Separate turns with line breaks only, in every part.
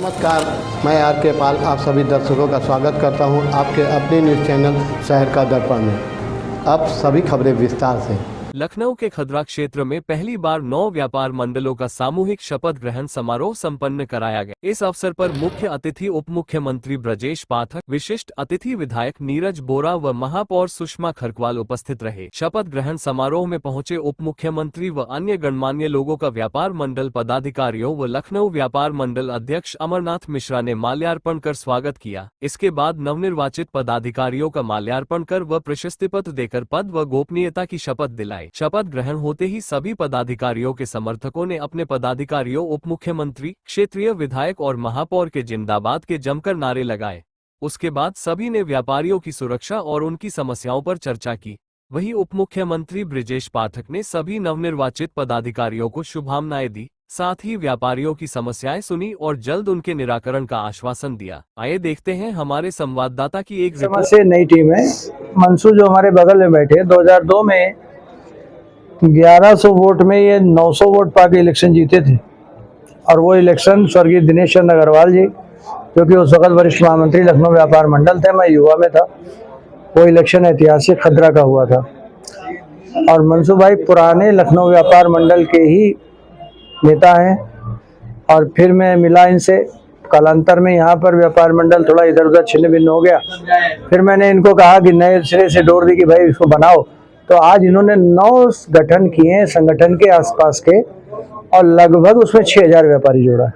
नमस्कार, मैं आर के पाल आप सभी दर्शकों का स्वागत करता हूं आपके अपने न्यूज़ चैनल शहर का दर्पण में। अब सभी खबरें विस्तार से।
लखनऊ के खदरा क्षेत्र में पहली बार 9 व्यापार मंडलों का सामूहिक शपथ ग्रहण समारोह संपन्न कराया गया। इस अवसर पर मुख्य अतिथि उप मुख्यमंत्री ब्रजेश पाठक, विशिष्ट अतिथि विधायक नीरज बोरा व महापौर सुषमा खरकवाल उपस्थित रहे। शपथ ग्रहण समारोह में पहुंचे उप मुख्यमंत्री व अन्य गणमान्य लोगों का व्यापार मंडल पदाधिकारियों व लखनऊ व्यापार मंडल अध्यक्ष अमरनाथ मिश्रा ने माल्यार्पण कर स्वागत किया। इसके बाद नवनिर्वाचित पदाधिकारियों का माल्यार्पण कर व प्रशस्ति पत्र देकर पद व गोपनीयता की शपथ दिलाई। शपथ ग्रहण होते ही सभी पदाधिकारियों के समर्थकों ने अपने पदाधिकारियों, उप मुख्यमंत्री, क्षेत्रीय विधायक और महापौर के जिंदाबाद के जमकर नारे लगाए। उसके बाद सभी ने व्यापारियों की सुरक्षा और उनकी समस्याओं पर चर्चा की। वहीं उप मुख्यमंत्री ब्रजेश पाठक ने सभी नवनिर्वाचित पदाधिकारियों को शुभकामनाएं दी, साथ ही व्यापारियों की समस्याएं सुनी और जल्द उनके निराकरण का आश्वासन दिया। आइए देखते हैं हमारे संवाददाता की एक रिपोर्ट।
से नई टीम है मंसूर जो हमारे बगल में बैठे 2002 में 1100 वोट में ये 900 वोट पाके इलेक्शन जीते थे और वो इलेक्शन स्वर्गीय दिनेश चंद्र अग्रवाल जी जो कि उस वक्त वरिष्ठ महामंत्री लखनऊ व्यापार मंडल थे, मैं युवा में था, वो इलेक्शन ऐतिहासिक खदरा का हुआ था। और मंसूर भाई पुराने लखनऊ व्यापार मंडल के ही नेता हैं और फिर मैं मिला इनसे। कालांतर में यहाँ पर व्यापार मंडल थोड़ा इधर उधर छिन्न भिन्न हो गया, फिर मैंने इनको कहा कि नए सिरे से डोर दी कि भाई इसको बनाओ। तो आज इन्होंने 9 गठन किए हैं संगठन के आसपास के और लगभग उसमें 6000 व्यापारी जोड़ा है,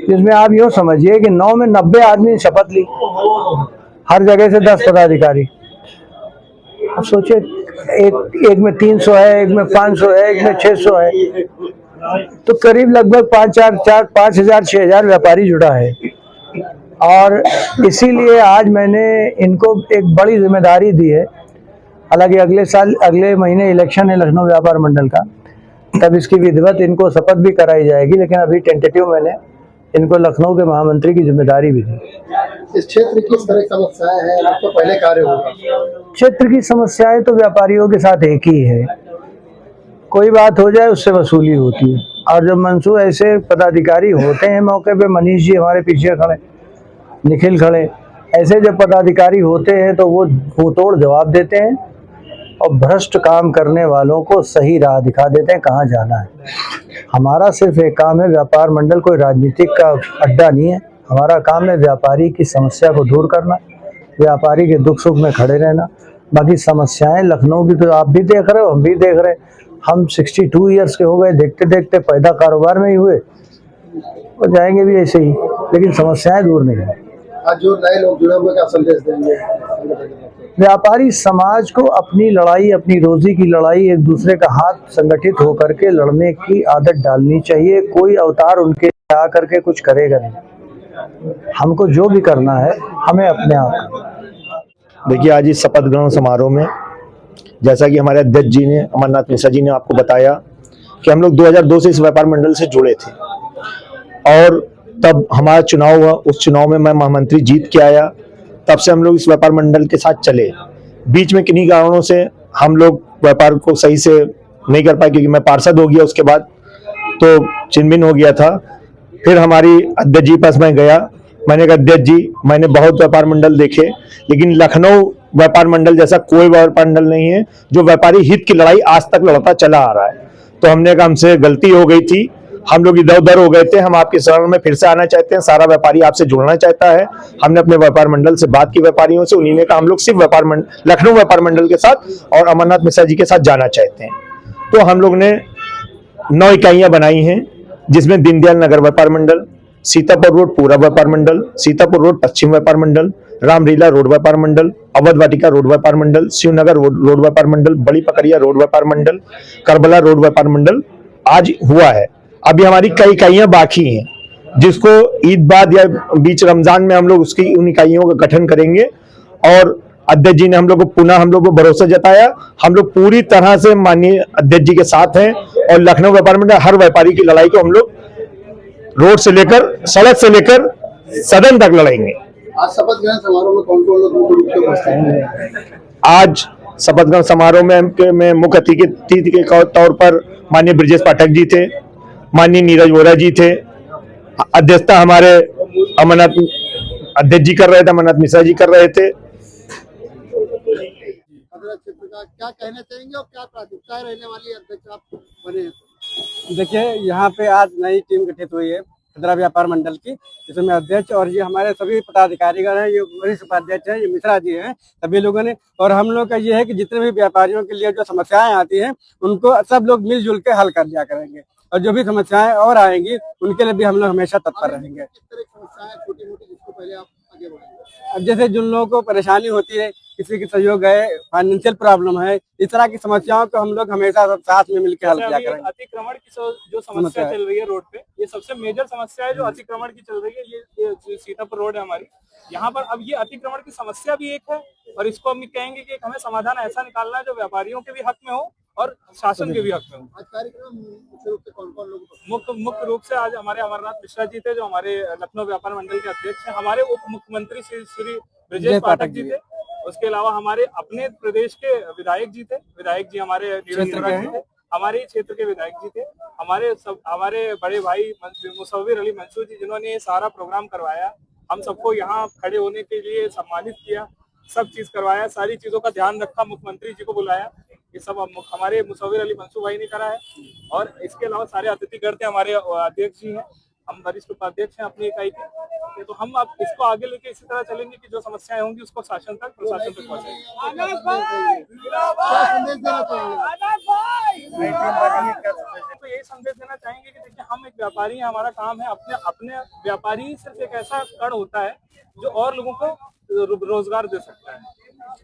जिसमें आप यूँ समझिए कि 9 में 90 आदमी शपथ ली, हर जगह से 10 पदाधिकारी। अब सोचिए एक में 300 है, एक में 500 है, एक में 600 है, तो करीब लगभग 5000-6000 व्यापारी जुड़ा है। और इसीलिए आज मैंने इनको एक बड़ी जिम्मेदारी दी है। हालांकि अगले महीने इलेक्शन है लखनऊ व्यापार मंडल का, तब इसकी विधिवत इनको शपथ भी कराई जाएगी, लेकिन अभी टेंटेटिव मैंने इनको लखनऊ के महामंत्री की जिम्मेदारी भी दी।
इस क्षेत्र की किस तरह की समस्याएं हैं, तो पहले कार्य होगा।
क्षेत्र की समस्याएं तो व्यापारियों के साथ एक ही है, कोई बात हो जाए उससे वसूली होती है। और जब मंसूर ऐसे पदाधिकारी होते हैं मौके पे, मनीष जी हमारे पीछे खड़े, निखिल खड़े, ऐसे जब पदाधिकारी होते हैं तो वो तोड़ जवाब देते हैं और भ्रष्ट काम करने वालों को सही राह दिखा देते हैं कहाँ जाना है। हमारा सिर्फ एक काम है, व्यापार मंडल कोई राजनीतिक का अड्डा नहीं है। हमारा काम है व्यापारी की समस्या को दूर करना, व्यापारी के दुख सुख में खड़े रहना। बाकी समस्याएं लखनऊ की तो आप भी देख रहे हो, हम भी देख रहे हैं। हम 62 ईयर्स के हो गए, देखते देखते पैदा कारोबार में ही हुए और जाएंगे भी ऐसे ही, लेकिन समस्याएं दूर नहीं है।
आज जो नए लोग जुड़े हुए क्या संदेश देंगे?
व्यापारी समाज को अपनी लड़ाई, अपनी रोजी की लड़ाई एक दूसरे का हाथ संगठित होकर के लड़ने की आदत डालनी चाहिए। कोई अवतार उनके आ करके कुछ करेगा नहीं, हमको जो भी करना है हमें अपने आप।
देखिए, आज इस शपथ ग्रहण समारोह में जैसा कि हमारे अध्यक्ष जी ने, अमरनाथ मिश्रा जी ने आपको बताया कि हम लोग 2002 से इस व्यापार मंडल से जुड़े थे और तब हमारा चुनाव हुआ। उस चुनाव में मैं महामंत्री जीत के आया, तब से हम लोग इस व्यापार मंडल के साथ चले। बीच में किन्हीं कारणों से हम लोग व्यापार को सही से नहीं कर पाए, क्योंकि मैं पार्षद हो गया, उसके बाद तो छिन-भिन हो गया था। फिर हमारी अध्यक्ष जी पास मैं गया, मैंने कहा अध्यक्ष जी, मैंने बहुत व्यापार मंडल देखे, लेकिन लखनऊ व्यापार मंडल जैसा कोई व्यापार मंडल नहीं है जो व्यापारी हित की लड़ाई आज तक लड़ता चला आ रहा है। तो हमने कहा हमसे गलती हो गई थी, हम लोग इधर उधर हो गए थे, हम आपके शरण में फिर से आना चाहते हैं, सारा व्यापारी आपसे जुड़ना चाहता है। हमने अपने व्यापार मंडल से बात की व्यापारियों से, उन्हीं ने कहा हम लोग सिर्फ लखनऊ व्यापार मंडल के साथ और अमरनाथ मिश्रा जी के साथ जाना चाहते हैं। तो हम लोग ने 9 इकाइयां बनाई हैं, जिसमें दीनदयाल नगर व्यापार मंडल, सीतापुर रोड पूरा व्यापार मंडल, सीतापुर रोड पश्चिम व्यापार मंडल, रामलीला रोड व्यापार मंडल, अवध वाटिका रोड व्यापार मंडल, शिवनगर रोड व्यापार मंडल, बड़ी पकड़िया रोड व्यापार मंडल, करबला रोड व्यापार मंडल आज हुआ है। अभी हमारी कई इकाइयां बाकी हैं, जिसको ईद बाद या बीच रमजान में हम लोग उसकी उन इकाइयों का गठन करेंगे। और अध्यक्ष जी ने हम लोग को पुनः हम लोग को भरोसा जताया, हम लोग पूरी तरह से माननीय अध्यक्ष जी के साथ हैं और लखनऊ व्यापार मंडल हर व्यापारी की लड़ाई को हम लोग रोड से लेकर, सड़क से लेकर सदन तक लड़ेंगे।
आज शपथ ग्रहण समारोह में कौन कौन लोग मुख्य रूप से उपस्थित हैं?
आज शपथ ग्रहण समारोह में मुख्य अतिथि के तौर पर माननीय ब्रजेश पाठक जी थे, माननीय नीरज बोरा जी थे, अध्यक्षता हमारे अमरनाथ अध्यक्ष जी कर रहे थे, अमरनाथ मिश्रा जी कर रहे थे।
क्षेत्र का क्या कहना चाहेंगे और क्या प्राथमिकताएं रहने वाली अध्यक्ष आप बने हैं?
देखिए, यहाँ पे आज नई टीम गठित हुई है खुदरा व्यापार मंडल की, जिसमें अध्यक्ष और ये हमारे सभी पदाधिकारीगण हैं, ये वरिष्ठ उपाध्यक्ष हैं, ये मिश्रा जी हैं, सभी लोगों ने। और हम लोग का ये है कि जितने भी व्यापारियों के लिए जो समस्याएं आती हैं उनको सब लोग मिलजुल के हल कर दिया करेंगे, और जो भी समस्याएं और आएंगी उनके लिए भी हम लोग हमेशा तत्पर रहेंगे।
किस तरह की समस्याएं छोटी मोटी जिसको पहले आप आगे बढ़ेंगे?
अब जैसे जिन लोगों को परेशानी होती है, किसी की सहयोग है, फाइनेंशियल प्रॉब्लम है, इस तरह की समस्याओं को हम लोग हमेशा सब साथ में मिलकर हल किया करेंगे।
अतिक्रमण की जो समस्या चल रही है रोड पे, ये सबसे मेजर समस्या है जो अतिक्रमण की चल रही है। ये सीतापुर रोड है हमारी, यहाँ पर अब ये अतिक्रमण की समस्या भी एक है, और इसको हम कहेंगे कि हमें समाधान ऐसा निकालना है जो व्यापारियों के भी हक में हो और शासन के भी हक में हो।
आज कार्यक्रम मुख्य रूप से कौन कौन लोग?
मुख्य रूप से आज हमारे अमरनाथ मिश्रा जी थे, जो हमारे लखनऊ व्यापार मंडल के अध्यक्ष हैं। हमारे उप मुख्यमंत्री श्री ब्रजेश पाठक जी थे। उसके अलावा हमारे अपने प्रदेश के विधायक जी थे, विधायक जी हमारे नीरज जी थे, हमारे क्षेत्र के विधायक जी थे, हमारे बड़े भाई मुसव्विर अली मंसूर जी, जिन्होंने ये सारा प्रोग्राम करवाया, हम सबको यहाँ खड़े होने के लिए सम्मानित किया, सब चीज करवाया, सारी चीजों का ध्यान रखा, मुख्यमंत्री जी को बुलाया, ये सब हमारे मुसव्विर अली मंसूर भाई ने करा है। और इसके अलावा सारे अतिथिगण थे, हमारे अध्यक्ष जी हैं, हम वरिष्ठ उपाध्यक्ष हैं अपनी इकाई के। तो हम अब इसको आगे लेके इसी तरह चलेंगे कि जो समस्याएं होंगी उसको शासन तक, प्रशासन तक पहुंचाएंगे। तो यही संदेश देना चाहेंगे कि देखिए, हम एक व्यापारी हैं, हमारा काम है अपने व्यापारी सिर्फ एक ऐसा कण होता है जो और लोगों को रोजगार दे सकता है।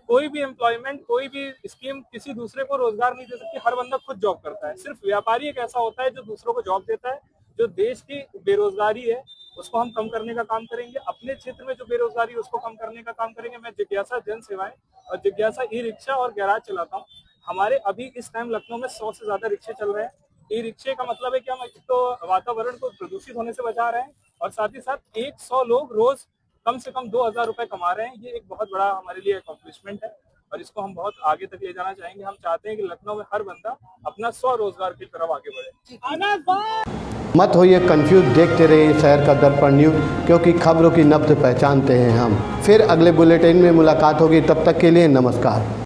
कोई भी एम्प्लॉयमेंट, कोई भी स्कीम किसी दूसरे को रोजगार नहीं दे सकती, हर बंदा खुद जॉब करता है। सिर्फ व्यापारी एक ऐसा होता है जो दूसरों को जॉब देता है। जो देश की बेरोजगारी है उसको हम कम करने का काम करेंगे, अपने क्षेत्र में जो बेरोजगारी है उसको कम करने का काम करेंगे। मैं जिज्ञासा जन सेवाएं और जिज्ञासा ई रिक्शा और गैराज चलाता हूँ। हमारे अभी इस टाइम लखनऊ में 100 से ज्यादा रिक्शे चल रहे हैं। ई रिक्शे का मतलब है कि हम एक तो वातावरण को प्रदूषित होने से बचा रहे हैं, और साथ ही साथ 100 लोग रोज कम से कम 2000 रुपए कमा रहे हैं। ये एक बहुत बड़ा हमारे लिए अकॉम्प्लिशमेंट है, और इसको हम बहुत आगे तक ले जाना चाहेंगे। हम चाहते हैं कि लखनऊ में हर बंदा अपना स्वरोजगार की तरफ आगे बढ़े।
मत होइए कंफ्यूज, देखते रहिए शहर का दर्पण न्यूज़, क्योंकि खबरों की नब्ज पहचानते हैं हम। फिर अगले बुलेटिन में मुलाकात होगी, तब तक के लिए नमस्कार।